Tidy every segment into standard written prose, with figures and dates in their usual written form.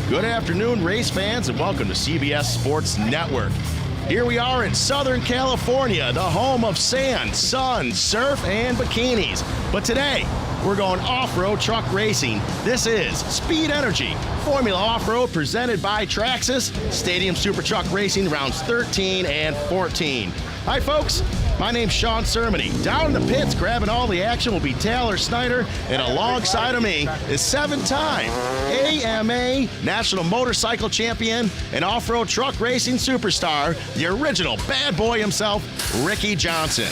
Good afternoon, race fans, and welcome to CBS Sports Network. Here we are in Southern California, the home of sand, sun, surf, and bikinis. But today, we're going off-road truck racing. This is Speed Energy Formula Off-Road presented by Traxxas, Stadium Super Truck Racing rounds 13 and 14. Hi, folks. My name's Sean Sermony. Down in the pits, grabbing all the action will be Taylor Snyder, and alongside of me is seven-time AMA National Motorcycle Champion and off-road truck racing superstar, the original bad boy himself, Ricky Johnson.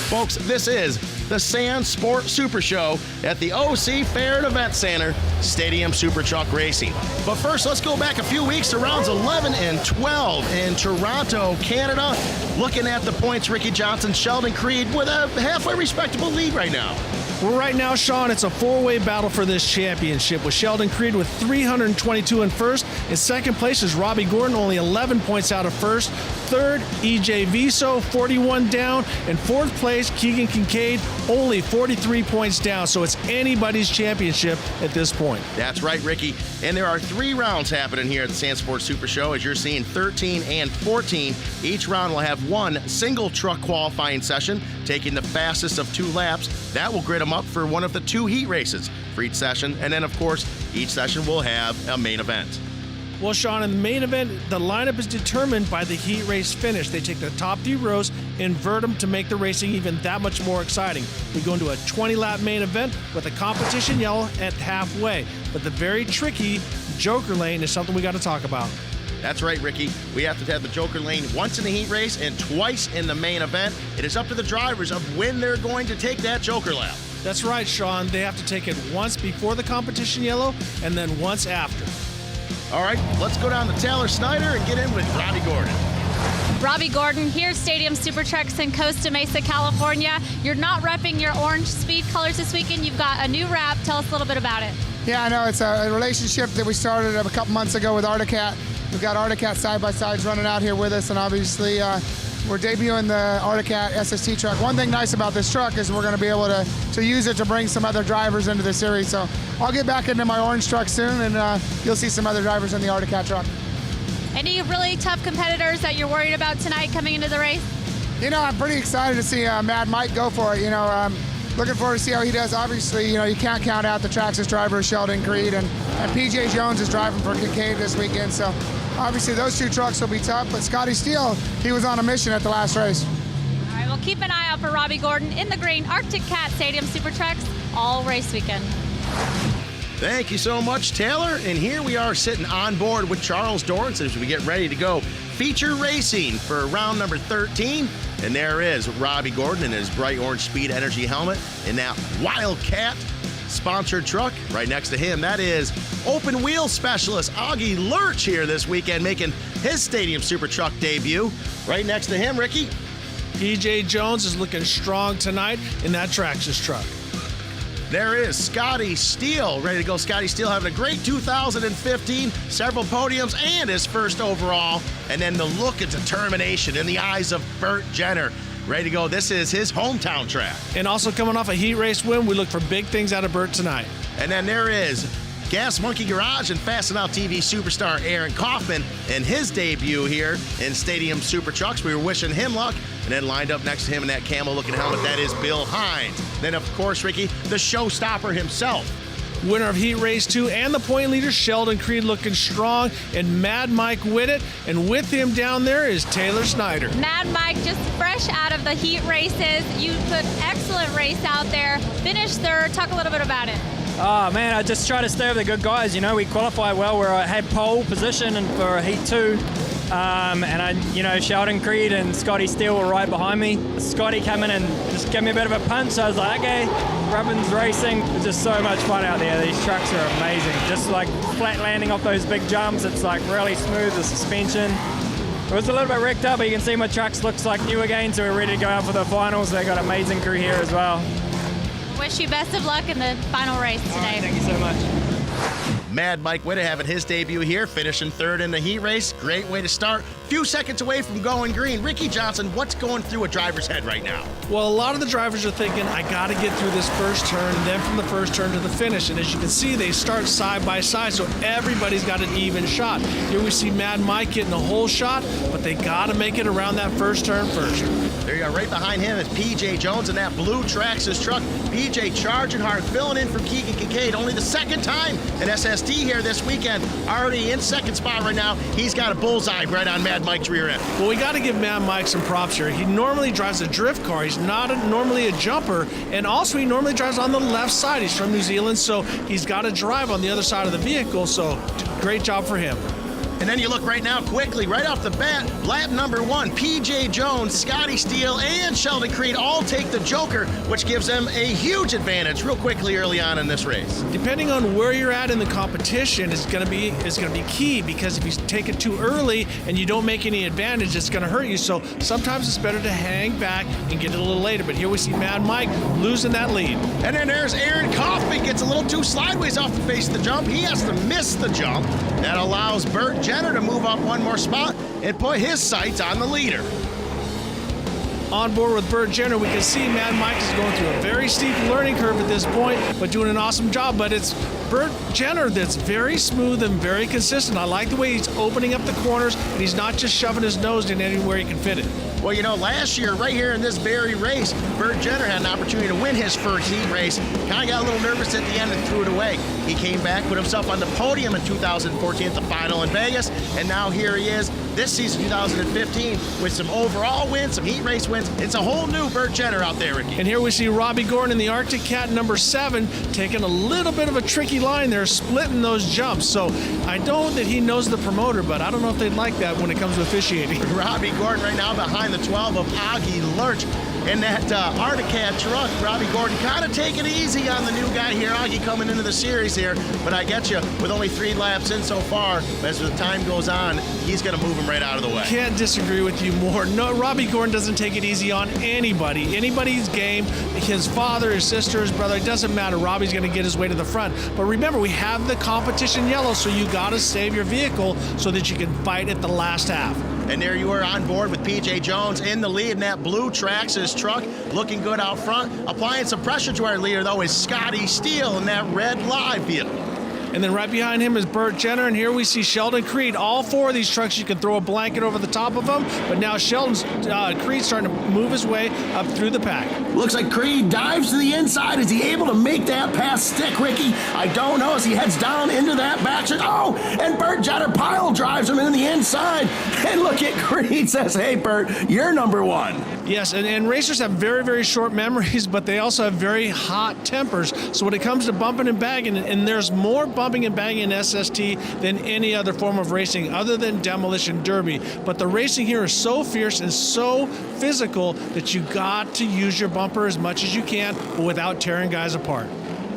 Folks, this is the Sand Sport Super Show at the OC Fair and Event Center, Stadium Super Truck Racing. But first, let's go back a few weeks to rounds 11 and 12 in Toronto, Canada. Looking at the points, Ricky Johnson, Sheldon Creed with a halfway respectable lead right now. Well, right now, Sean, it's a four-way battle for this championship, with Sheldon Creed with 322 in first. In second place is Robbie Gordon, only 11 points out of first. Third, EJ Viso, 41 down. And fourth place, Keegan Kincaid, only 43 points down. So it's anybody's championship at this point. That's right, Ricky. And there are 3 rounds happening here at the Sand Sports Super Show. As you're seeing, 13 and 14. Each round will have one single truck qualifying session, taking the fastest of 2 laps. That will grid them up for one of the 2 heat races for each session. And then, of course, each session will have a main event. Well, Sean, in the main event, the lineup is determined by the heat race finish. They take the top 3 rows, invert them to make the racing even that much more exciting. We go into a 20-lap main event with a competition yellow at halfway. But the very tricky Joker lane is something we got to talk about. That's right, Ricky. We have to have the Joker lane once in the heat race and twice in the main event. It is up to the drivers of when they're going to take that Joker lap. That's right, Sean. They have to take it once before the competition yellow and then once after. All right, let's go down to Taylor Snyder and get in with Robbie Gordon. Robbie Gordon, here's Stadium Super Trucks in Costa Mesa, California. You're not repping your orange speed colors this weekend. You've got a new wrap. Tell us a little bit about it. Yeah, I know. It's a relationship that we started a couple months ago with Articat. We've got Articat side-by-sides running out here with us, and obviously we're debuting the Articat SST truck. One thing nice about this truck is we're going to be able to use it to bring some other drivers into the series. So I'll get back into my orange truck soon, and you'll see some other drivers in the Articat truck. Any really tough competitors that you're worried about tonight coming into the race? You know, I'm pretty excited to see Mad Mike go for it. You know, looking forward to see how he does. Obviously, you know, you can't count out the Traxxas driver, Sheldon Creed, and PJ Jones is driving for Kincaid this weekend. So obviously those 2 trucks will be tough, but Scotty Steele, he was on a mission at the last race. All right, well, keep an eye out for Robbie Gordon in the green Arctic Cat Stadium Super Trucks all race weekend. Thank you so much, Taylor. And here we are sitting on board with Charles Dorrance as we get ready to go feature racing for round number 13. And there is Robbie Gordon in his bright orange Speed Energy helmet in that Wildcat sponsored truck. Right next to him, that is open wheel specialist Augie Lurch here this weekend, making his Stadium Super Truck debut. Right next to him, Ricky, EJ Jones is looking strong tonight in that Traxxas truck. there is Scotty Steele, ready to go. Scotty Steele having a great 2015, several podiums, and his first overall. And then the look of determination in the eyes of Burt Jenner. Ready to go. This is his hometown track. And also coming off a heat race win, we look for big things out of Burt tonight. And then there is Gas Monkey Garage and Fast Enough TV superstar Aaron Kaufman in his debut here in Stadium Super Trucks. We were wishing him luck. And then lined up next to him in that camel-looking helmet, that is Bill Hines. Then, of course, Ricky, the showstopper himself. Winner of Heat Race 2 and the point leader, Sheldon Creed, looking strong, and Mad Mike with it. And with him down there is Taylor Snyder. Mad Mike just fresh out of the heat races. You put excellent race out there. Finished third. Talk a little bit about it. Oh man, I just try to stay with the good guys. You know, we qualified well. I had pole position and for Heat 2. Sheldon Creed and Scotty Steele were right behind me. Scotty came in and just gave me a bit of a punch. So I was like, okay, Rubbin's racing. It's just so much fun out there. These trucks are amazing. Just like flat landing off those big jumps. It's like really smooth, the suspension. It was a little bit wrecked up, but you can see my trucks looks like new again. So we're ready to go out for the finals. They got an amazing crew here as well. Wish you best of luck in the final race today. Right, thank you so much. Mad Mike Witta having his debut here, finishing third in the heat race. Great way to start. few seconds away from going green. Ricky Johnson, what's going through a driver's head right now? Well, a lot of the drivers are thinking, I got to get through this first turn, and then from the first turn to the finish. And as you can see, they start side by side, so everybody's got an even shot. Here we see Mad Mike getting a whole shot, but they got to make it around that first turn first. There you go. Right behind him is P.J. Jones in that blue Traxxas truck. P.J. charging hard, filling in for Keegan Kincaid. Only the second time in SST here this weekend. Already in second spot right now. He's got a bullseye right on Mad Mike's rear end. Well, we got to give Mad Mike some props here. He normally drives a drift car. He's not normally a jumper. And also, he normally drives on the left side. He's from New Zealand, so he's got to drive on the other side of the vehicle. So great job for him. And then you look right now, quickly, right off the bat, lap number 1, P.J. Jones, Scotty Steele, and Sheldon Creed all take the Joker, which gives them a huge advantage real quickly early on in this race. Depending on where you're at in the competition is going to be key, because if you take it too early and you don't make any advantage, it's going to hurt you. So sometimes it's better to hang back and get it a little later. But here we see Mad Mike losing that lead. And then there's Aaron Kaufman, gets a little too sideways off the face of the jump. He has to miss the jump. That allows Burt Jenner to move up one more spot and put his sights on the leader. On board with Burt Jenner, we can see Mad Mike is going through a very steep learning curve at this point, but doing an awesome job. But it's Burt Jenner that's very smooth and very consistent. I like the way he's opening up the corners, and he's not just shoving his nose in anywhere he can fit it. Well, you know, last year, right here in this very race, Burt Jenner had an opportunity to win his first heat race. Kind of got a little nervous at the end and threw it away. He came back, put himself on the podium in 2014 at the final in Vegas, and now here he is this season, 2015, with some overall wins, some heat race wins. It's a whole new Burt Jenner out there, Ricky. And here we see Robbie Gordon in the Arctic Cat number 7, taking a little bit of a tricky line there, splitting those jumps. So I know that he knows the promoter, but I don't know if they'd like that when it comes to officiating. Robbie Gordon right now behind the 12 of Augie Lurch in that Arctic Cat truck. Robbie Gordon kind of taking it easy on the new guy here. Augie coming into the series here, but I get you, with only 3 laps in so far, as the time goes on, he's going to move him right out of the way. Can't disagree with you more. No, Robbie Gordon doesn't take it easy on anybody. Anybody's game, his father, his sister, his brother, it doesn't matter. Robbie's going to get his way to the front. But remember, we have the competition yellow, so you got to save your vehicle so that you can fight at the last half. And there you are on board with P.J. Jones in the lead in that blue Traxxas truck, looking good out front. Applying some pressure to our leader, though, is Scotty Steele in that red live vehicle. And then right behind him is Burt Jenner, and here we see Sheldon Creed. All 4 of these trucks, you can throw a blanket over the top of them, but now Creed's starting to move his way up through the pack. Looks like Creed dives to the inside. Is he able to make that pass stick, Ricky? I don't know as he heads down into that back. Oh, and Burt Jenner pile drives him into the inside. And look at Creed, says, hey, Burt, you're number 1. Yes, and racers have very, very short memories, but they also have very hot tempers. So when it comes to bumping and bagging, and there's more bumping and banging in SST than any other form of racing other than demolition derby. But the racing here is so fierce and so physical that you got to use your bumper as much as you can, but without tearing guys apart.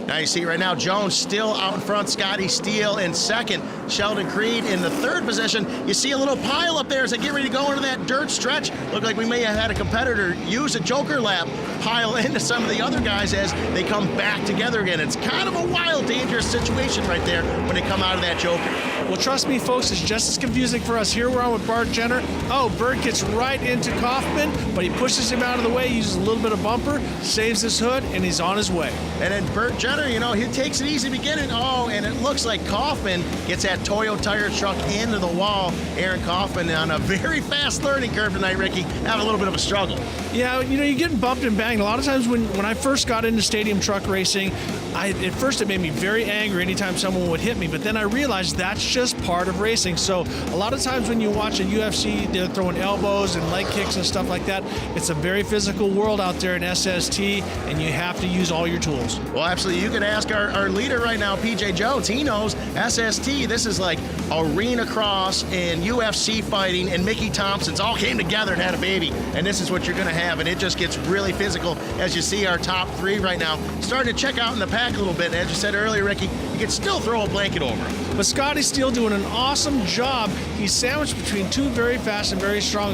Now you see right now Jones still out in front, Scotty Steele in second, Sheldon Creed in the 3rd position. You see a little pile up there as they get ready to go into that dirt stretch. Look like we may have had a competitor use a Joker lap, pile into some of the other guys as they come back together again. It's kind of a wild, dangerous situation right there when they come out of that Joker. Well, trust me, folks, it's just as confusing for us. Here we're on with Burt Jenner. Oh, Burt gets right into Kaufman, but he pushes him out of the way, uses a little bit of bumper, saves his hood, and he's on his way. And then Burt Jenner, you know, he takes it easy beginning. Oh, and it looks like Kaufman gets that Toyo tire truck into the wall. Aaron Kaufman on a very fast learning curve tonight, Ricky, having a little bit of a struggle. Yeah, you know, you're getting bumped and banged. A lot of times when I first got into stadium truck racing, at first it made me very angry anytime someone would hit me, but then I realized that's just part of racing. So a lot of times when you watch a UFC, they're throwing elbows and leg kicks and stuff like that. It's a very physical world out there in SST, and you have to use all your tools. Well, absolutely. You can ask our leader right now, P.J. Jones. He knows SST. This is like arena cross and UFC fighting, and Mickey Thompson's all came together and had a baby, and this is what you're going to have, and it just gets really physical as you see our top 3 right now starting to check out in the pack a little bit. And as you said earlier, Ricky, you can still throw a blanket over him. But Scotty Steele doing an awesome job. He's sandwiched between 2 very fast and very strong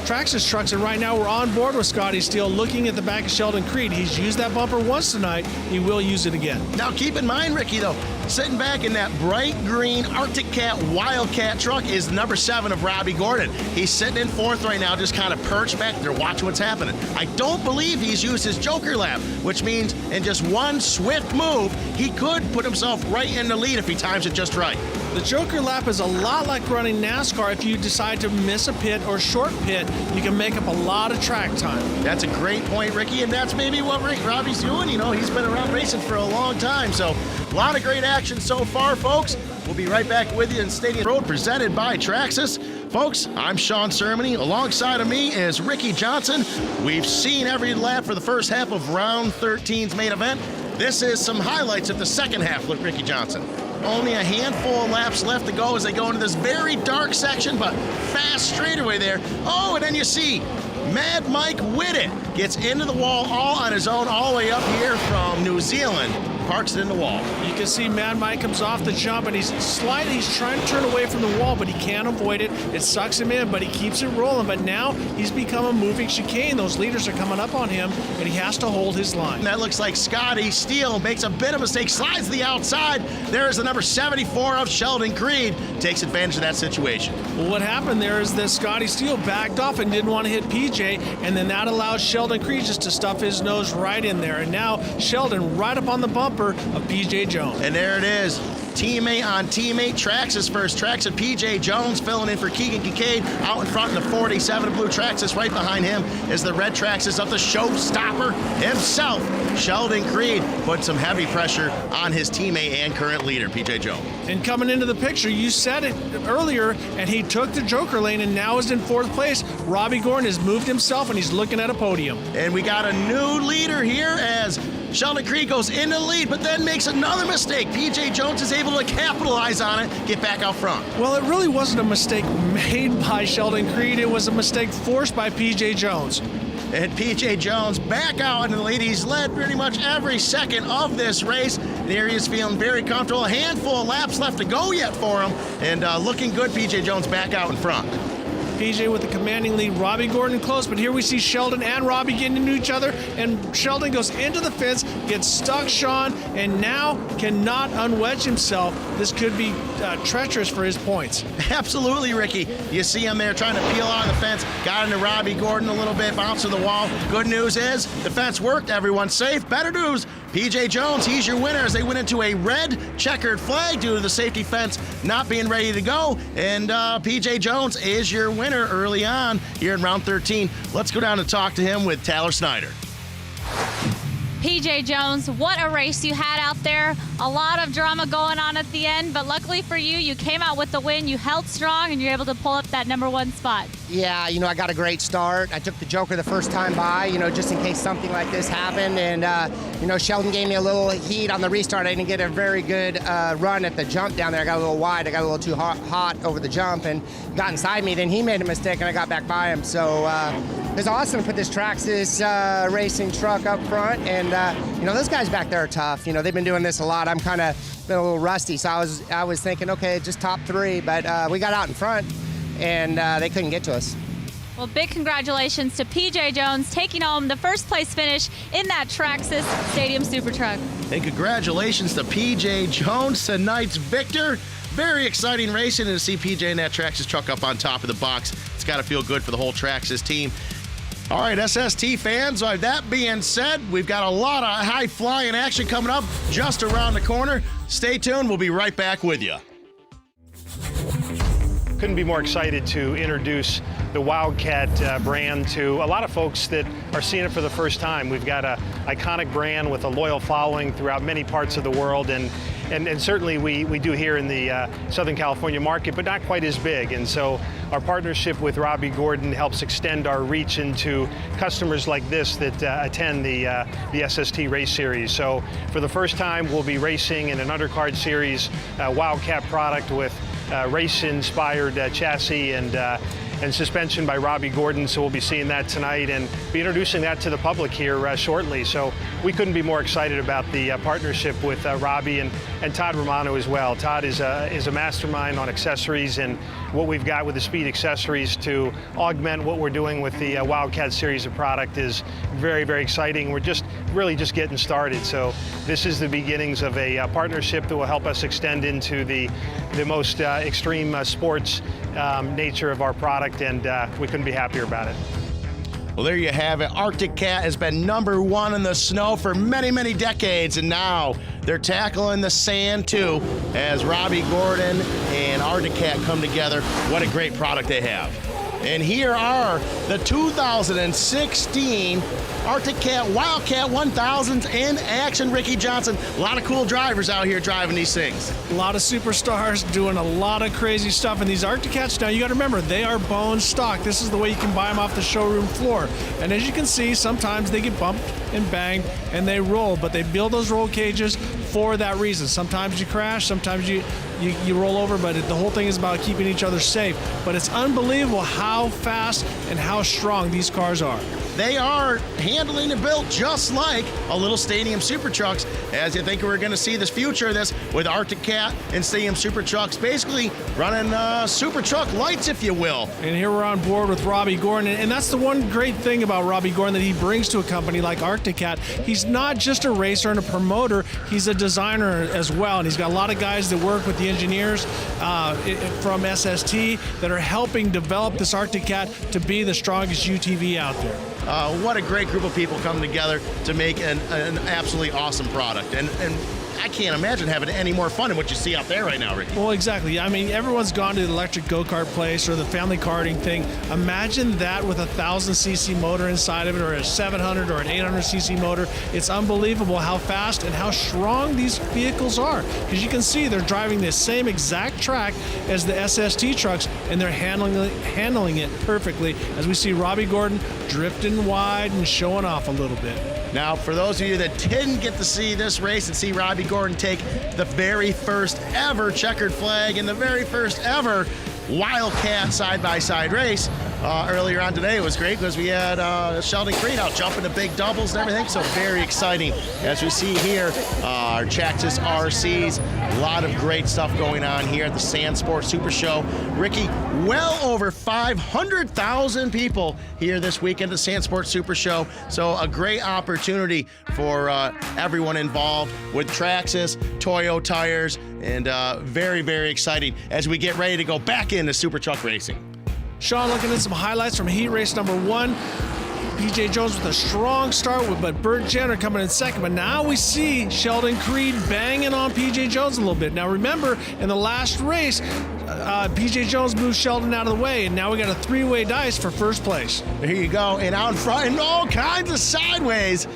Traxxas trucks, and right now we're on board with Scotty Steele looking at the back of Sheldon Creed. He's used that bumper once tonight. He will use it again. Now keep in mind, Ricky, though, sitting back in that bright green Arctic Cat Wildcat truck is number 7 of Robbie Gordon. He's sitting in 4th right now, just kind of perched back there watching what's happening. I don't believe he's used his Joker lap, which means in just one swift move, he could put himself right in the lead if he times it just right. The Joker lap is a lot like running NASCAR. If you decide to miss a pit or short pit, you can make up a lot of track time. That's a great point, Ricky, and that's maybe what Robbie's doing. You know, he's been around racing for a long time, so a lot of great action so far, folks. We'll be right back with you in Stadium Road, presented by Traxxas. Folks, I'm Sean Cermony. Alongside of me is Ricky Johnson. We've seen every lap for the first half of round 13's main event. This is some highlights of the second half. Look, Ricky Johnson. Only a handful of laps left to go as they go into this very dark section, but fast straightaway there. Oh, and then you see Mad Mike Whitted gets into the wall all on his own, all the way up here from New Zealand. Parks it in the wall. You can see Mad Mike comes off the jump, and he's trying to turn away from the wall, but he can't avoid it. It sucks him in, but he keeps it rolling. But now he's become a moving chicane. Those leaders are coming up on him, and he has to hold his line. And that looks like Scotty Steele makes a bit of a mistake, slides to the outside. There's the number 74 of Sheldon Creed. Takes advantage of that situation. Well, what happened there is that Scotty Steele backed off and didn't want to hit PJ, and then that allows Sheldon Creed just to stuff his nose right in there. And now Sheldon right up on the bumper of PJ Jones. And there it is. Teammate on teammate. Traxxas first. Traxxas PJ Jones filling in for Keegan Kincaid. Out in front in the 47 blue Traxxas. Right behind him is the red Traxxas of the showstopper himself. Sheldon Creed put some heavy pressure on his teammate and current leader, PJ Jones. And coming into the picture, you said it earlier, and he took the Joker lane and now is in 4th place. Robbie Gordon has moved himself and he's looking at a podium. And we got a new leader here as Sheldon Creed goes into the lead, but then makes another mistake. PJ Jones is able to capitalize on it, get back out front. Well, it really wasn't a mistake made by Sheldon Creed. It was a mistake forced by PJ Jones. And PJ Jones back out in the lead. He's led pretty much every second of this race. And here he is feeling very comfortable. A handful of laps left to go yet for him. And looking good, PJ Jones back out in front. PJ with the commanding lead, Robbie Gordon close, but here we see Sheldon and Robbie getting into each other, and Sheldon goes into the fence, gets stuck, Sean, and now cannot unwedge himself. This could be treacherous for his points. Absolutely, Ricky. You see him there trying to peel on the fence, got into Robbie Gordon a little bit, bounced to the wall. Good news is the fence worked, everyone's safe. Better news, PJ Jones, he's your winner as they went into a red checkered flag due to the safety fence not being ready to go. And PJ Jones is your winner early on here in round 13. Let's go down and talk to him with Tyler Snyder. PJ Jones, what a race you had out there. A lot of drama going on at the end, but luckily for you, you came out with the win. You held strong, and you're able to pull up that #1 spot. Yeah, I got a great start. I took the Joker the first time by, just in case something like this happened. And, Sheldon gave me a little heat on the restart. I didn't get a very good run at the jump down there. I got a little wide. I got a little too hot over the jump and got inside me. Then he made a mistake, and I got back by him. So it was awesome to put this Traxxas racing truck up front. And, those guys back there are tough. They've been doing this a lot. I'm kind of been a little rusty. So I was thinking, okay, just top 3. But we got out in front, and they couldn't get to us. Well, big congratulations to PJ Jones taking home the first place finish in that Traxxas Stadium Super Truck. And congratulations to PJ Jones, tonight's victor. Very exciting racing, and to see PJ in that Traxxas truck up on top of the box, it's got to feel good for the whole Traxxas team. All right, SST fans, that being said, we've got a lot of high-flying action coming up just around the corner. Stay tuned. We'll be right back with you. Couldn't be more excited to introduce the Wildcat brand to a lot of folks that are seeing it for the first time. We've got an iconic brand with a loyal following throughout many parts of the world, and certainly we do here in the Southern California market, but not quite as big. And so our partnership with Robbie Gordon helps extend our reach into customers like this that attend the SST race series. So for the first time, we'll be racing in an undercard series Wildcat product with race-inspired chassis, and and suspension by Robbie Gordon. So we'll be seeing that tonight and be introducing that to the public here shortly. So we couldn't be more excited about the partnership with Robbie and Todd Romano as well. Todd is a mastermind on accessories and what we've got with the Speed accessories to augment what we're doing with the Wildcat series of product is very, very exciting. We're really just getting started. So this is the beginnings of a partnership that will help us extend into the most extreme sports nature of our product, and we couldn't be happier about it. Well, there you have it. Arctic Cat has been #1 in the snow for many, many decades, and now they're tackling the sand too as Robbie Gordon and Arctic Cat come together. What a great product they have. And here are the 2016 Arctic Cat Wildcat 1000s in action. Ricky Johnson, a lot of cool drivers out here driving these things. A lot of superstars doing a lot of crazy stuff. And these Arctic Cats, now you got to remember, they are bone stock. This is the way you can buy them off the showroom floor. And as you can see, sometimes they get bumped and banged and they roll, but they build those roll cages for that reason. Sometimes you crash, sometimes you roll over, but the whole thing is about keeping each other safe. But it's unbelievable how fast and how strong these cars are. They are handling and built just like a little Stadium Super Trucks, as you think we're going to see this future of this with Arctic Cat and Stadium Super Trucks, basically running Super Truck lights, if you will. And here we're on board with Robbie Gordon, and that's the one great thing about Robbie Gordon that he brings to a company like Arctic Cat. He's not just a racer and a promoter, he's a designer as well, and he's got a lot of guys that work with the engineers from SST that are helping develop this Arctic Cat to be the strongest UTV out there. What a great group of people coming together to make an absolutely awesome product. And I can't imagine having any more fun than what you see out there right now, Ricky. Well, exactly. I mean, everyone's gone to the electric go-kart place or the family karting thing. Imagine that with a 1,000cc motor inside of it, or a 700 or an 800cc motor. It's unbelievable how fast and how strong these vehicles are. Because you can see they're driving the same exact track as the SST trucks, and they're handling it perfectly, as we see Robbie Gordon drifting wide and showing off a little bit. Now, for those of you that didn't get to see this race and see Robbie Gordon take the very first ever checkered flag and the very first ever Wildcat side-by-side race earlier on today, it was great because we had Sheldon Creed out jumping the big doubles and everything, so very exciting. As we see here, our Texas RCs, a lot of great stuff going on here at the Sand Sports Super Show. Ricky, well over 500,000 people here this weekend at the Sand Sports Super Show, so a great opportunity for everyone involved with Traxxas, Toyo tires, and very, very exciting as we get ready to go back into Super Truck racing. Sean, looking at some highlights from heat race number 1. PJ Jones with a strong start, but Burt Jenner coming in second. But now we see Sheldon Creed banging on PJ Jones a little bit. Now remember, in the last race, PJ Jones moved Sheldon out of the way, and now we got a 3-way dice for first place. There you go. And out in front, and all kinds of sideways,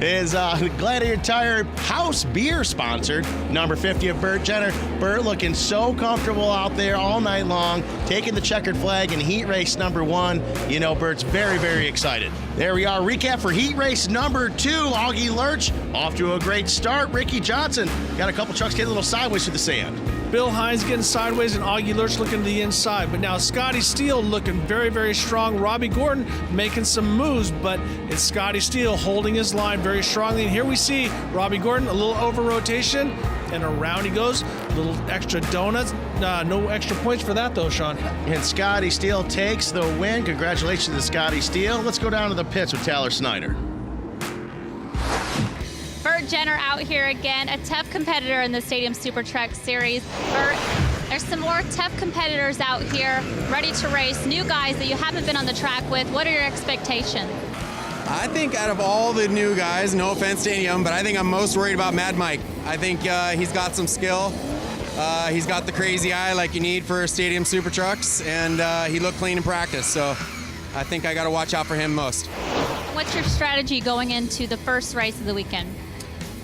is Gladiator Tire House Beer sponsored, number 50 of Burt Jenner. Burt looking so comfortable out there all night long, taking the checkered flag in heat race number 1. You know, Burt's very, very excited. There we are. Recap for heat race number 2. Augie Lurch off to a great start. Ricky Johnson got a couple trucks getting a little sideways through the sand. Bill Hines getting sideways and Augie Lurch looking to the inside. But now Scotty Steele looking very, very strong. Robbie Gordon making some moves, but it's Scotty Steele holding his line very strongly. And here we see Robbie Gordon, a little over rotation, and around he goes. A little extra donuts. No extra points for that though, Sean. And Scotty Steele takes the win. Congratulations to Scotty Steele. Let's go down to the pits with Tyler Snyder. Burt Jenner out here again, a tough competitor in the Stadium Super Truck Series. Burt, there's some more tough competitors out here ready to race, new guys that you haven't been on the track with. What are your expectations? I think out of all the new guys, no offense to any of them, but I think I'm most worried about Mad Mike. I think he's got some skill. He's got the crazy eye like you need for Stadium Super Trucks, and he looked clean in practice, so I think I got to watch out for him most. What's your strategy going into the first race of the weekend?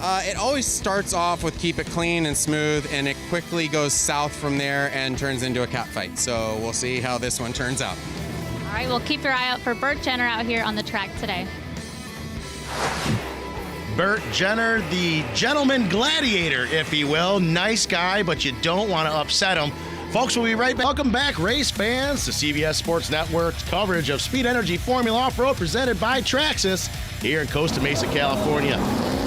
It always starts off with keep it clean and smooth, and it quickly goes south from there and turns into a cat fight. So we'll see how this one turns out. All right, well, keep your eye out for Burt Jenner out here on the track today. Burt Jenner, the gentleman gladiator, if you will. Nice guy, but you don't want to upset him. Folks, we'll be right back. Welcome back, race fans, to CBS Sports Network's coverage of Speed Energy Formula Off-Road presented by Traxxas here in Costa Mesa, California.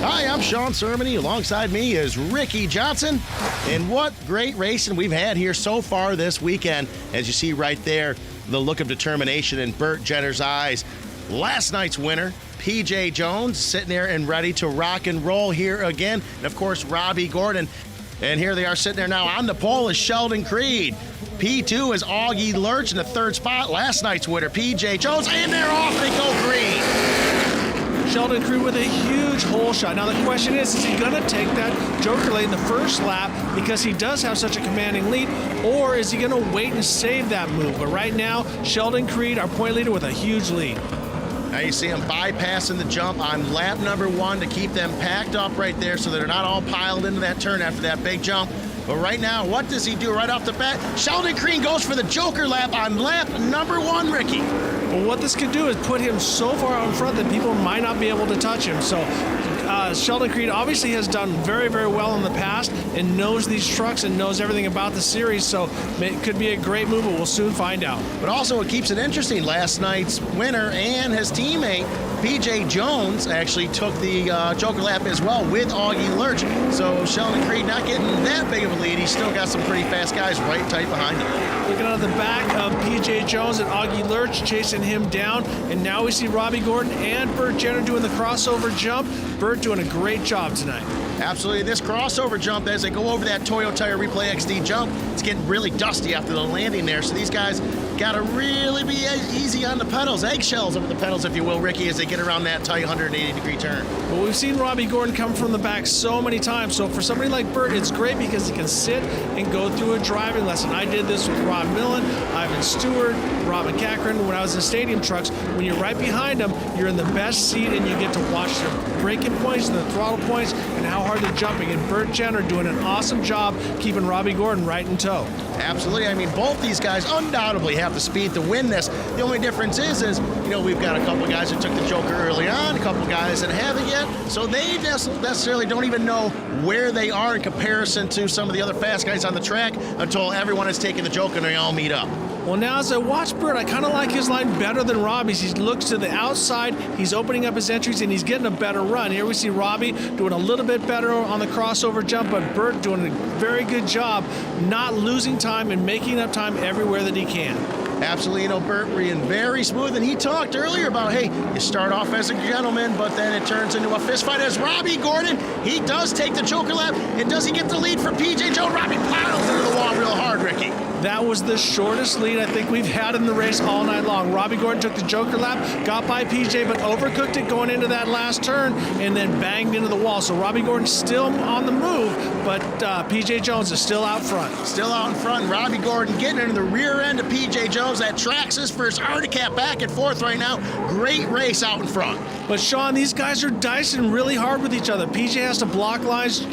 Hi, I'm Sean Sermony. Alongside me is Ricky Johnson. And what great racing we've had here so far this weekend. As you see right there, the look of determination in Burt Jenner's eyes. Last night's winner, P.J. Jones, sitting there and ready to rock and roll here again. And, of course, Robbie Gordon. And here they are sitting there now on the pole is Sheldon Creed. P2 is Augie Lurch in the third spot. Last night's winner, P.J. Jones, and they're off they go green. Sheldon Creed with a huge hole shot. Now the question is he going to take that Joker lane in the first lap because he does have such a commanding lead, or is he going to wait and save that move? But right now, Sheldon Creed, our point leader, with a huge lead. Now you see him bypassing the jump on lap number 1 to keep them packed up right there so they're not all piled into that turn after that big jump. But right now, what does he do right off the bat? Sheldon Creed goes for the Joker lap on lap number 1, Ricky. Well, what this could do is put him so far out in front that people might not be able to touch him. So Sheldon Creed obviously has done very, very well in the past and knows these trucks and knows everything about the series. So it could be a great move, but we'll soon find out. But also it keeps it interesting. Last night's winner and his teammate, P.J. Jones, actually took the Joker lap as well with Augie Lurch. So Sheldon Creed not getting that big of a lead. He's still got some pretty fast guys right tight behind him. Looking out of the back of P.J. Jones and Augie Lurch chasing him down. And now we see Robbie Gordon and Burt Jenner doing the crossover jump. Burt doing a great job tonight. Absolutely. This crossover jump, as they go over that Toyo Tire Replay XD jump, it's getting really dusty after the landing there. So these guys got to really be easy on the pedals, eggshells over the pedals, if you will, Ricky, as they get around that tight 180-degree turn. Well, we've seen Robbie Gordon come from the back so many times. So for somebody like Burt, it's great because he can sit and go through a driving lesson. I did this with Rob Millen, Ivan Stewart, Robin Cochran. When I was in stadium trucks, when you're right behind them, you're in the best seat and you get to watch the braking points and the throttle points and how hard they're jumping. And Burt Jenner doing an awesome job keeping Robbie Gordon right in tow. Absolutely. I mean, both these guys undoubtedly have the speed to win this. The only difference is we've got a couple of guys that took the Joker early on, a couple of guys that haven't yet, so they necessarily don't even know where they are in comparison to some of the other fast guys on the track until everyone has taken the Joker and they all meet up. Well, now as I watch Burt, I kind of like his line better than Robbie's. He looks to the outside, he's opening up his entries, and he's getting a better run. Here we see Robbie doing a little bit better on the crossover jump, but Burt doing a very good job not losing time and making up time everywhere that he can. Absolutely, Burt being very smooth, and he talked earlier about, hey, you start off as a gentleman, but then it turns into a fist fight. As Robbie Gordon, he does take the Joker lap, and does he get the lead for P.J. Jones? Robbie piles into the wall real hard, Ricky. That was the shortest lead I think we've had in the race all night long. Robbie Gordon took the Joker lap, got by PJ, but overcooked it going into that last turn, and then banged into the wall. So Robbie Gordon's still on the move, but PJ Jones is still out front. Still out in front. Robbie Gordon getting into the rear end of PJ Jones. That Traxxas versus Arctic Cat back and forth right now. Great race out in front. But Sean, these guys are dicing really hard with each other. PJ has to block lines.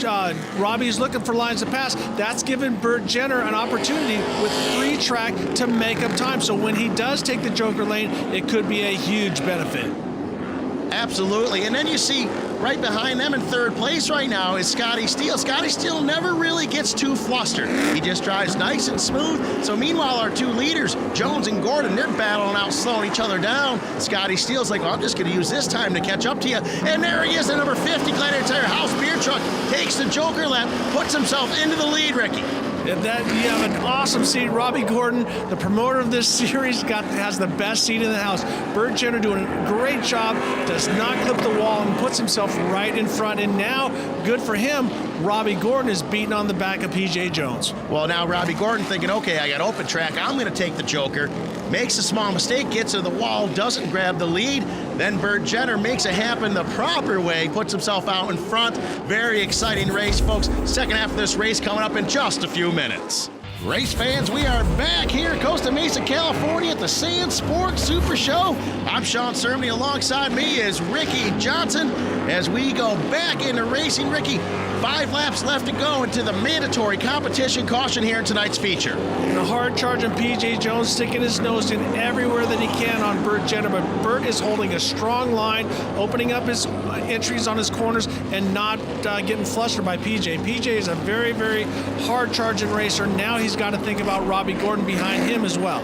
Robbie's looking for lines to pass. That's given Burt Jenner an opportunity with free track to make up time. So when he does take the Joker lane, it could be a huge benefit. Absolutely. And then you see right behind them in third place right now is Scotty Steele. Scotty Steele never really gets too flustered. He just drives nice and smooth. So meanwhile, our two leaders, Jones and Gordon, they're battling out, slowing each other down. Scotty Steele's like, well, I'm just going to use this time to catch up to you. And there he is, the number 50 Gladiator Tire House beer truck, takes the Joker lap, puts himself into the lead, Ricky. That you have an awesome seat. Robbie Gordon, the promoter of this series, has the best seat in the house. Burt Jenner doing a great job, does not clip the wall and puts himself right in front. And now, good for him, Robbie Gordon is beating on the back of P.J. Jones. Well, now Robbie Gordon thinking, okay, I got open track, I'm going to take the Joker. Makes a small mistake, gets to the wall, doesn't grab the lead. Then Burt Jenner makes it happen the proper way, puts himself out in front. Very exciting race, folks. Second half of this race coming up in just a few minutes. Race fans, we are back here in Costa Mesa, California at the Sand Sports Super Show. I'm Sean Sermony. Alongside me is Ricky Johnson as we go back into racing. Ricky, 5 laps left to go into the mandatory competition caution here in tonight's feature. The hard charging P.J. Jones sticking his nose in everywhere that he can on Burt Jenner, but Burt is holding a strong line, opening up his entries on his corners and not getting flustered by PJ. PJ is a very, very hard charging racer. Now he's got to think about Robbie Gordon behind him as well.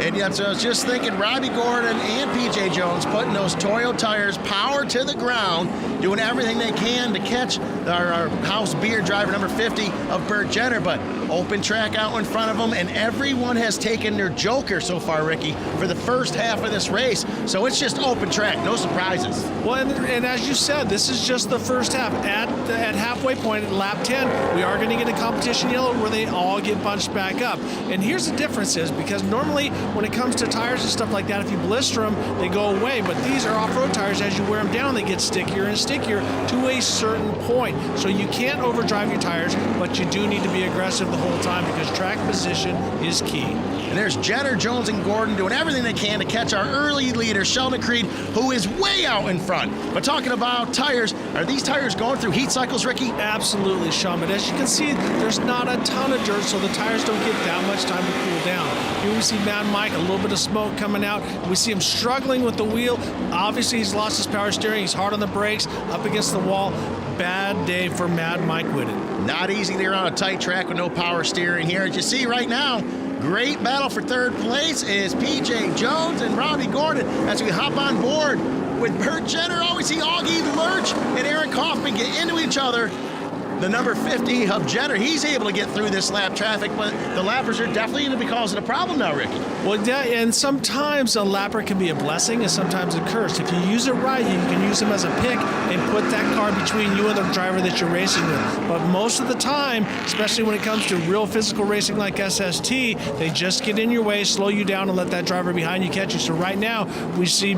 And yet, so I was just thinking, Robbie Gordon and P.J. Jones putting those Toyo tires power to the ground, doing everything they can to catch our house beer driver number 50 of Burt Jenner, but open track out in front of them, and everyone has taken their joker so far, Ricky, for the first half of this race. So it's just open track, no surprises. Well, and as you said, this is just the first half. At halfway point, at lap 10, we are going to get a competition yellow where they all get bunched back up. And here's the difference is, because normally when it comes to tires and stuff like that, if you blister them, they go away. But these are off-road tires. As you wear them down, they get stickier and stickier to a certain point. So you can't overdrive your tires, but you do need to be aggressive the whole time because track position is key. And there's Jenner, Jones, and Gordon doing everything they can to catch our early leader, Sheldon Creed, who is way out in front. But talking about tires, are these tires going through heat cycles, Ricky? Absolutely, Sean. But as you can see, there's not a ton of dirt, so the tires don't get that much time to cool down. Here we see Mad Mike, a little bit of smoke coming out. We see him struggling with the wheel. Obviously, he's lost his power steering. He's hard on the brakes, up against the wall. Bad day for Mad Mike Whitten. Not easy there on a tight track with no power steering here. As you see right now, great battle for third place is P.J. Jones and Robbie Gordon as we hop on board with Burt Jenner. Oh, we see Augie Lurch and Aaron Kaufman get into each other. The number 50 of Jenner, he's able to get through this lap traffic, but the lappers are definitely going to be causing a problem now, Ricky. Well, yeah, and sometimes a lapper can be a blessing and sometimes a curse. If you use it right, you can use them as a pick and put that car between you and the driver that you're racing with. But most of the time, especially when it comes to real physical racing like SST, they just get in your way, slow you down, and let that driver behind you catch you. So right now, we see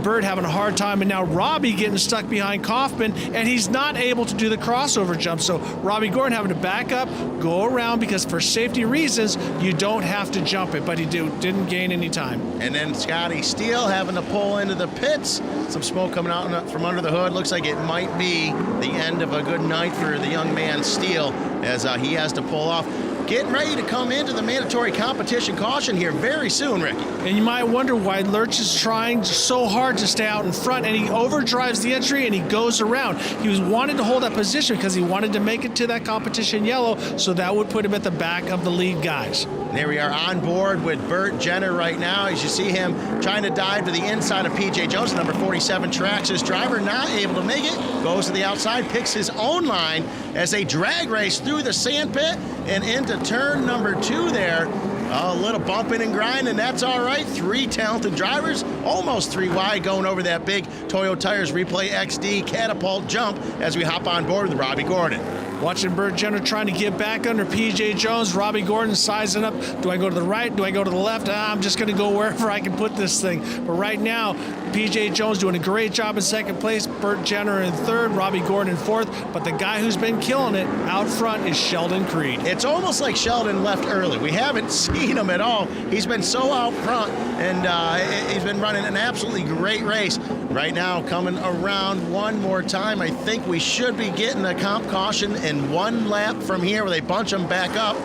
Burt having a hard time, and now Robbie getting stuck behind Kaufman, and he's not able to do the crossover jump. So Robbie Gordon having to back up, go around, because for safety reasons, you don't have to jump it, but he didn't gain any time. And then Scotty Steele having to pull into the pits. Some smoke coming out from under the hood. Looks like it might be the end of a good night for the young man Steele as he has to pull off. Getting ready to come into the mandatory competition caution here very soon, Ricky. And you might wonder why Lurch is trying so hard to stay out in front, and he overdrives the entry and he goes around. He was wanting to hold that position because he wanted to make it to that competition yellow, so that would put him at the back of the lead guys. There we are on board with Burt Jenner right now. As you see him trying to dive to the inside of P.J. Jones, number 47 tracks his driver, not able to make it, goes to the outside, picks his own line as they drag race through the sand pit and into turn number 2 there. A little bumping and grinding, that's all right. 3 talented drivers, almost 3 wide, going over that big Toyo Tires Replay XD catapult jump as we hop on board with Robbie Gordon. Watching Burt Jenner trying to get back under P.J. Jones. Robbie Gordon sizing up. Do I go to the right? Do I go to the left? I'm just going to go wherever I can put this thing. But right now, P.J. Jones doing a great job in second place. Burt Jenner in third. Robbie Gordon in fourth. But the guy who's been killing it out front is Sheldon Creed. It's almost like Sheldon left early. We haven't seen him at all. He's been so out front, and he's been running an absolutely great race. Right now, coming around one more time, I think we should be getting a comp caution in 1 lap from here where they bunch them back up.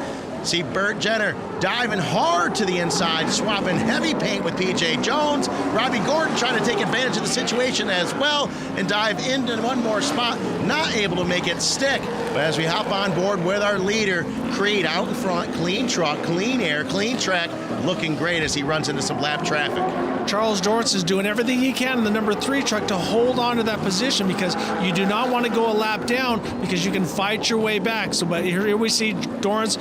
See Burt Jenner diving hard to the inside, swapping heavy paint with P.J. Jones. Robbie Gordon trying to take advantage of the situation as well and dive into one more spot, not able to make it stick. But as we hop on board with our leader, Creed out in front, clean truck, clean air, clean track, looking great as he runs into some lap traffic. Charles Dorrance is doing everything he can in the number 3 truck to hold on to that position, because you do not want to go a lap down because you can fight your way back. So, but here we see Dorrance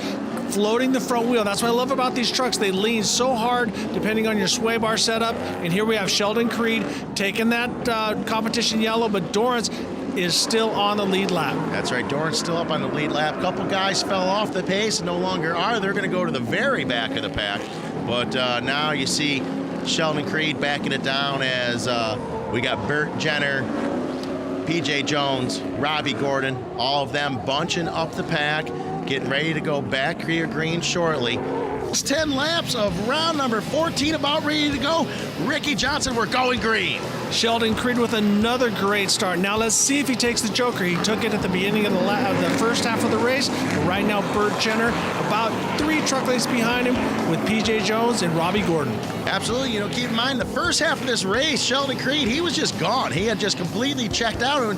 floating the front wheel. That's what I love about these trucks. They lean so hard depending on your sway bar setup. And here we have Sheldon Creed taking that competition yellow, but Dorrance is still on the lead lap. That's right, Dorrance still up on the lead lap. A couple guys fell off the pace and no longer are. They're going to go to the very back of the pack. But now you see Sheldon Creed backing it down as we got Burt Jenner, P.J. Jones, Robbie Gordon, all of them bunching up the pack getting ready to go back here green shortly. It's 10 laps of round number 14 about ready to go. Ricky Johnson, we're going green. Sheldon Creed with another great start. Now let's see if he takes the Joker. He took it at the beginning of the first half of the race. But right now, Burt Jenner about 3 truck lengths behind him with P.J. Jones and Robbie Gordon. Absolutely. Keep in mind, the first half of this race, Sheldon Creed, he was just gone. He had just completely checked out.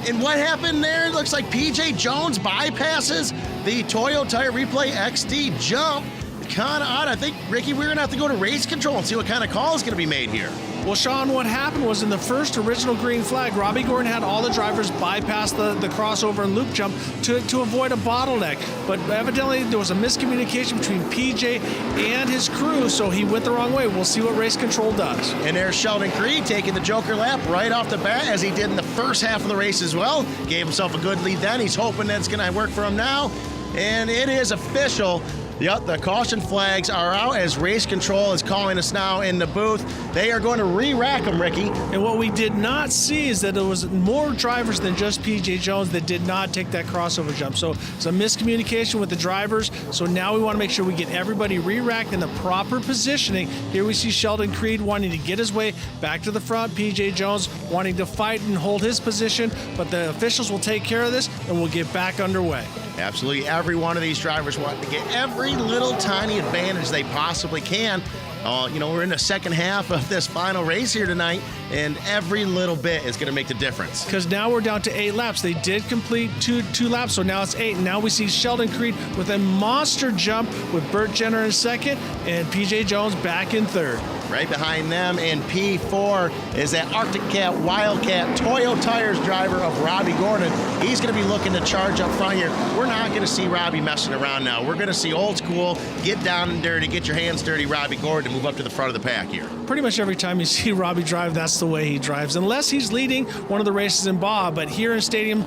And what happened there? It looks like P.J. Jones bypasses the Toyo Tire Replay XD jump. Kind of odd. I think, Ricky, we're going to have to go to race control and see what kind of call is going to be made here. Well, Sean, what happened was in the first original green flag, Robbie Gordon had all the drivers bypass the crossover and loop jump to avoid a bottleneck. But evidently there was a miscommunication between PJ and his crew, so he went the wrong way. We'll see what race control does. And there's Sheldon Creed taking the Joker lap right off the bat, as he did in the first half of the race as well. Gave himself a good lead then. He's hoping that it's going to work for him now. And it is official. Yep, the caution flags are out as race control is calling us now in the booth. They are going to re-rack them, Ricky. And what we did not see is that there was more drivers than just P.J. Jones that did not take that crossover jump. So it's a miscommunication with the drivers. So now we want to make sure we get everybody re-racked in the proper positioning. Here we see Sheldon Creed wanting to get his way back to the front. P.J. Jones wanting to fight and hold his position. But the officials will take care of this and we'll get back underway. Absolutely. Every one of these drivers want to get every little tiny advantage they possibly can. We're in the second half of this final race here tonight, and every little bit is going to make the difference. Because now we're down to 8 laps. They did complete two laps, so now it's 8. And now we see Sheldon Creed with a monster jump with Burt Jenner in second and P.J. Jones back in third. Right behind them in P4 is that Arctic Cat Wildcat Toyo Tires driver of Robbie Gordon. He's going to be looking to charge up front here. We're not going to see Robbie messing around now. We're going to see old school, get down and dirty, get your hands dirty, Robbie Gordon, move up to the front of the pack here. Pretty much every time you see Robbie drive, that's the way he drives, unless he's leading one of the races in Baja. But here in Stadium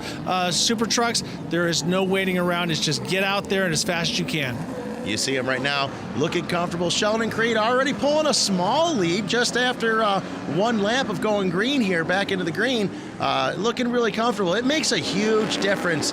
Super Trucks, there is no waiting around. It's just get out there and as fast as you can. You see him right now looking comfortable. Sheldon Creed already pulling a small lead just after one lap of going green here, back into the green. Looking really comfortable. It makes a huge difference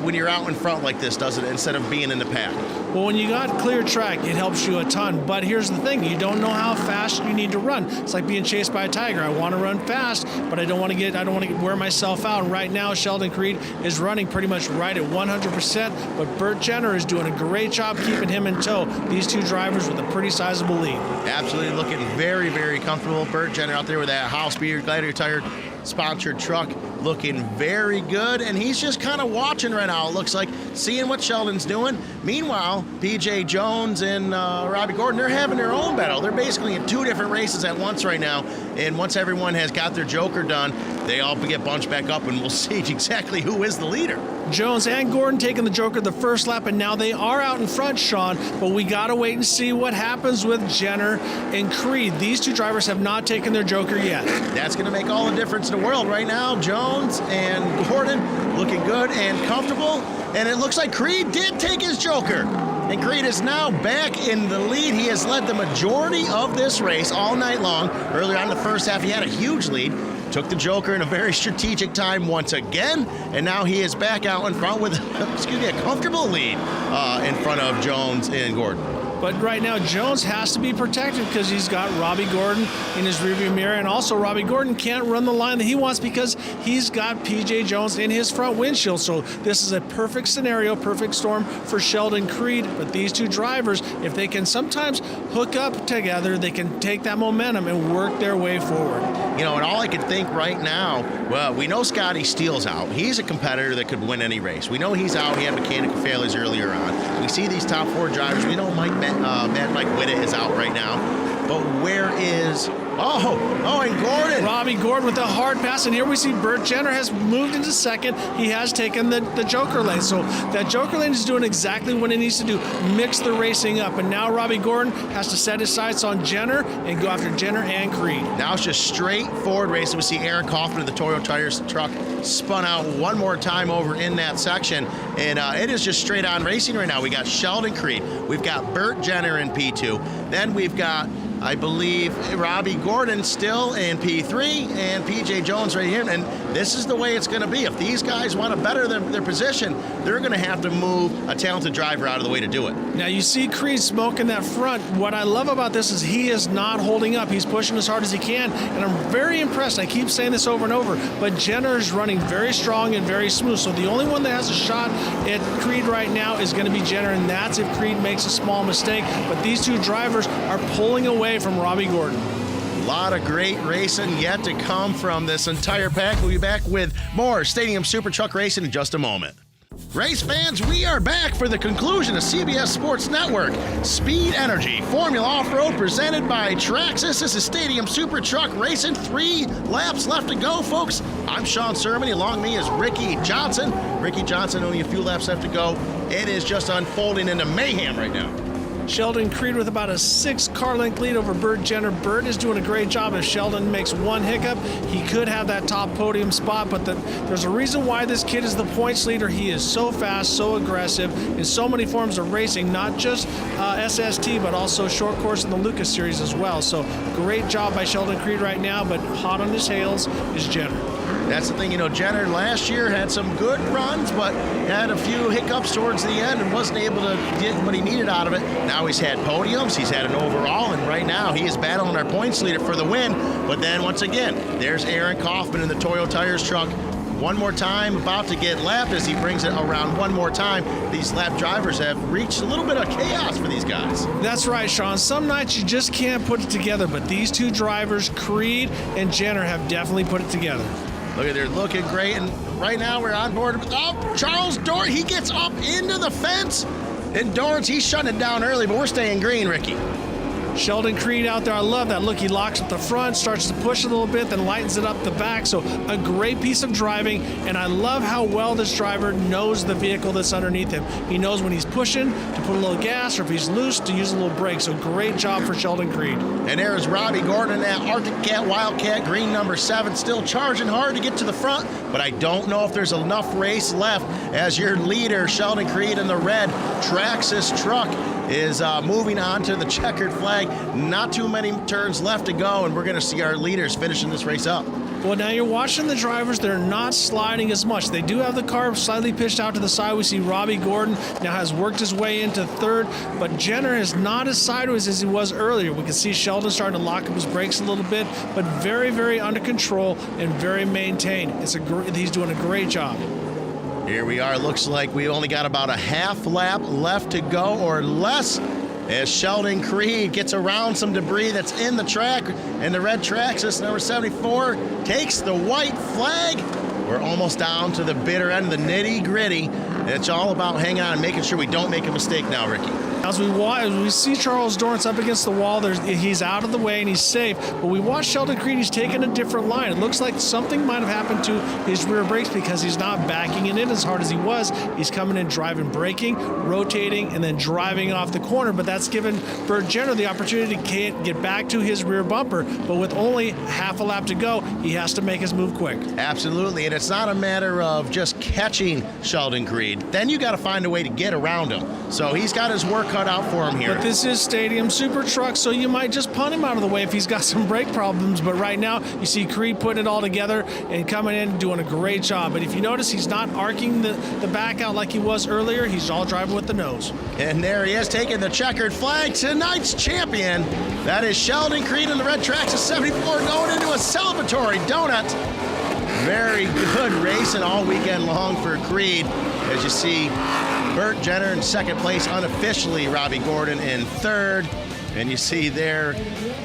when you're out in front like this, doesn't it, instead of being in the pack? Well, when you got clear track, it helps you a ton. But here's the thing. You don't know how fast you need to run. It's like being chased by a tiger. I want to run fast, but I don't want to wear myself out. And right now, Sheldon Creed is running pretty much right at 100%, but Burt Jenner is doing a great job keeping him in tow. These two drivers with a pretty sizable lead. Absolutely looking very, very comfortable. Burt Jenner out there with that House Beer Gladiator Tire sponsored truck, looking very good, and he's just kind of watching right now, it looks like, seeing what Sheldon's doing. Meanwhile, P.J. Jones and Robbie Gordon, they're having their own battle. They're basically in 2 different races at once right now, and once everyone has got their Joker done, they all get bunched back up, and we'll see exactly who is the leader. Jones and Gordon taking the Joker the first lap, and now they are out in front, Sean, but we got to wait and see what happens with Jenner and Creed. These two drivers have not taken their Joker yet. That's going to make all the difference in the world right now. Jones and Gordon looking good and comfortable, and it looks like Creed did take his Joker. And Creed is now back in the lead. He has led the majority of this race all night long. Earlier on in the first half, he had a huge lead. Took the Joker in a very strategic time once again, and now he is back out in front with, a comfortable lead in front of Jones and Gordon. But right now, Jones has to be protected because he's got Robbie Gordon in his rearview mirror, and also Robbie Gordon can't run the line that he wants because he's got P.J. Jones in his front windshield. So this is a perfect scenario, perfect storm for Sheldon Creed. But these two drivers, if they can sometimes hook up together, they can take that momentum and work their way forward. And all I can think right now, well, we know Scotty Steele's out. He's a competitor that could win any race. We know he's out. He had mechanical failures earlier on. We see these top 4 drivers. We know Mike Whitted is out right now. But where is... and Gordon. Robbie Gordon with a hard pass, and here we see Burt Jenner has moved into second. He has taken the Joker lane. So that Joker lane is doing exactly what it needs to do, mix the racing up. And now Robbie Gordon has to set his sights on Jenner and go after Jenner and Creed. Now it's just straightforward racing. We see Aaron Kaufman of the Toyo Tires truck spun out one more time over in that section. And it is just straight on racing right now. We got Sheldon Creed. We've got Burt Jenner in P2. Then we've got I believe Robbie Gordon still in P3 and PJ Jones right here. And this is the way it's going to be. If these guys want to better their position, they're going to have to move a talented driver out of the way to do it. Now you see Creed smoking that front. What I love about this is he is not holding up. He's pushing as hard as he can, and I'm very impressed. I keep saying this over and over, but Jenner is running very strong and very smooth. So the only one that has a shot at Creed right now is going to be Jenner, and that's if Creed makes a small mistake. But these two drivers are pulling away from Robbie Gordon. A lot of great racing yet to come from this entire pack. We'll be back with more Stadium Super Truck Racing in just a moment. Race fans, we are back for the conclusion of CBS Sports Network. Speed Energy Formula Off-Road presented by Traxxas. This is Stadium Super Truck Racing. 3 laps left to go, folks. I'm Sean Sermon. Along with me is Ricky Johnson. Ricky Johnson, only a few laps left to go. It is just unfolding into mayhem right now. Sheldon Creed with about a 6-car length lead over Burt Jenner. Burt is doing a great job. If Sheldon makes one hiccup, he could have that top podium spot, but there's a reason why this kid is the points leader. He is so fast, so aggressive in so many forms of racing, not just SST, but also short course in the Lucas Series as well. So great job by Sheldon Creed right now, but hot on his heels is Jenner. That's the thing, Jenner last year had some good runs, but had a few hiccups towards the end and wasn't able to get what he needed out of it. Now he's had podiums, he's had an overall, and right now he is battling our points leader for the win. But then once again, there's Aaron Kaufman in the Toyo Tires truck. One more time, about to get lapped as he brings it around one more time. These lap drivers have reached a little bit of chaos for these guys. That's right, Sean. Some nights you just can't put it together, but these two drivers, Creed and Jenner, have definitely put it together. Look at, they're looking great, and right now we're on board. Oh, Charles Dorrance, he gets up into the fence, and Dorrance, he's shutting it down early, but we're staying green, Ricky. Sheldon Creed out there, I love that. Look, he locks up the front, starts to push a little bit, then lightens it up the back. So a great piece of driving, and I love how well this driver knows the vehicle that's underneath him. He knows when he's pushing to put a little gas, or if he's loose to use a little brake. So great job for Sheldon Creed. And there is Robbie Gordon, that Arctic Cat Wildcat, green number 7, still charging hard to get to the front, but I don't know if there's enough race left as your leader, Sheldon Creed, in the red Traxxas truck is moving on to the checkered flag. Not too many turns left to go, and we're going to see our leaders finishing this race up. Well, now you're watching the drivers. They're not sliding as much. They do have the car slightly pitched out to the side. We see Robbie Gordon now has worked his way into third, but Jenner is not as sideways as he was earlier. We can see Sheldon starting to lock up his brakes a little bit, but very, very under control and very maintained. He's doing a great job. Here we are. Looks like we only got about a half lap left to go or less as Sheldon Creed gets around some debris that's in the track, and the red Traxxas number 74 takes the white flag. We're almost down to the bitter end of the nitty-gritty. It's all about hanging on and making sure we don't make a mistake now, Ricky. As we see Charles Dorrance up against the wall, he's out of the way and he's safe. But we watch Sheldon Creed, he's taking a different line. It looks like something might have happened to his rear brakes because he's not backing it in as hard as he was. He's coming in driving, braking, rotating, and then driving off the corner. But that's given Burt Jenner the opportunity to get back to his rear bumper. But with only half a lap to go, he has to make his move quick. Absolutely, and it's not a matter of just catching Sheldon Creed. Then you got to find a way to get around him. So he's got his work cut out for him here. But this is Stadium Super Truck, so you might just punt him out of the way if he's got some brake problems. But right now, you see Creed putting it all together and coming in and doing a great job. But if you notice, he's not arcing the back out like he was earlier. He's all driving with the nose. And there he is, taking the checkered flag. Tonight's champion, that is Sheldon Creed in the red Traxxas 74, going into a celebratory donut. Very good racing all weekend long for Creed. As you see, Burt Jenner in second place, unofficially Robbie Gordon in third. And you see there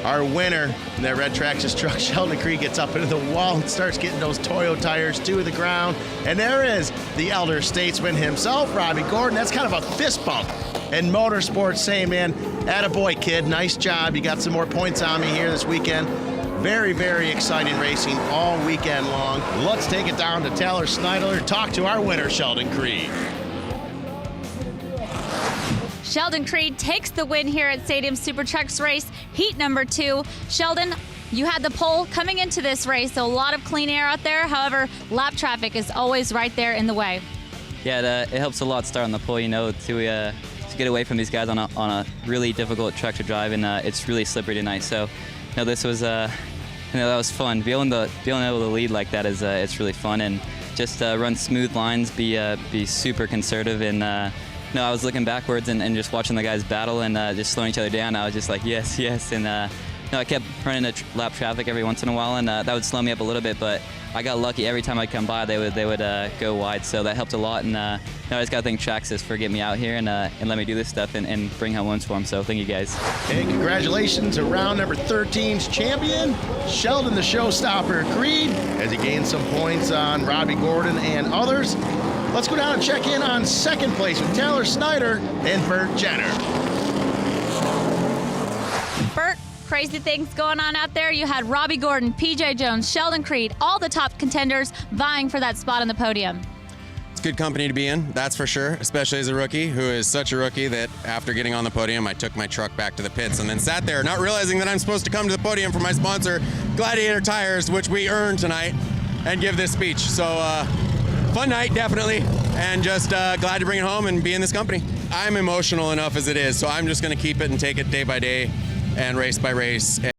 our winner in that red Traxxas truck, Sheldon Creed, gets up into the wall and starts getting those Toyo tires to the ground. And there is the elder statesman himself, Robbie Gordon. That's kind of a fist bump in motorsports, saying, man, attaboy, kid, nice job. You got some more points on me here this weekend. Very, very exciting racing all weekend long. Let's take it down to Taylor Snyder, talk to our winner, Sheldon Creed. Sheldon Creed takes the win here at Stadium Super Trucks race, heat number 2. Sheldon, you had the pole coming into this race, so a lot of clean air out there. However, lap traffic is always right there in the way. Yeah, it helps a lot starting the pole, to to get away from these guys on a really difficult track to drive, and it's really slippery tonight. So, this was that was fun. Being able to lead like that is it's really fun, and just run smooth lines, be super conservative, and I was looking backwards and just watching the guys battle and just slowing each other down. I was just like, yes, and I kept running lap traffic every once in a while, and that would slow me up a little bit, but I got lucky. Every time I'd come by, they would go wide, so that helped a lot. And I just got to thank Traxxas for getting me out here and let me do this stuff and bring home wins for them. So thank you guys. And congratulations to round number 13's champion, Sheldon the Showstopper Creed, as he gained some points on Robbie Gordon and others. Let's go down and check in on second place with Taylor Snyder and Bert Jenner. Bert, crazy things going on out there. You had Robbie Gordon, PJ Jones, Sheldon Creed, all the top contenders vying for that spot on the podium. It's good company to be in, that's for sure, especially as a rookie who is such a rookie that after getting on the podium, I took my truck back to the pits and then sat there not realizing that I'm supposed to come to the podium for my sponsor, Gladiator Tires, which we earned tonight, and give this speech. So, fun night, definitely, and just glad to bring it home and be in this company. I'm emotional enough as it is, so I'm just going to keep it and take it day by day and race by race.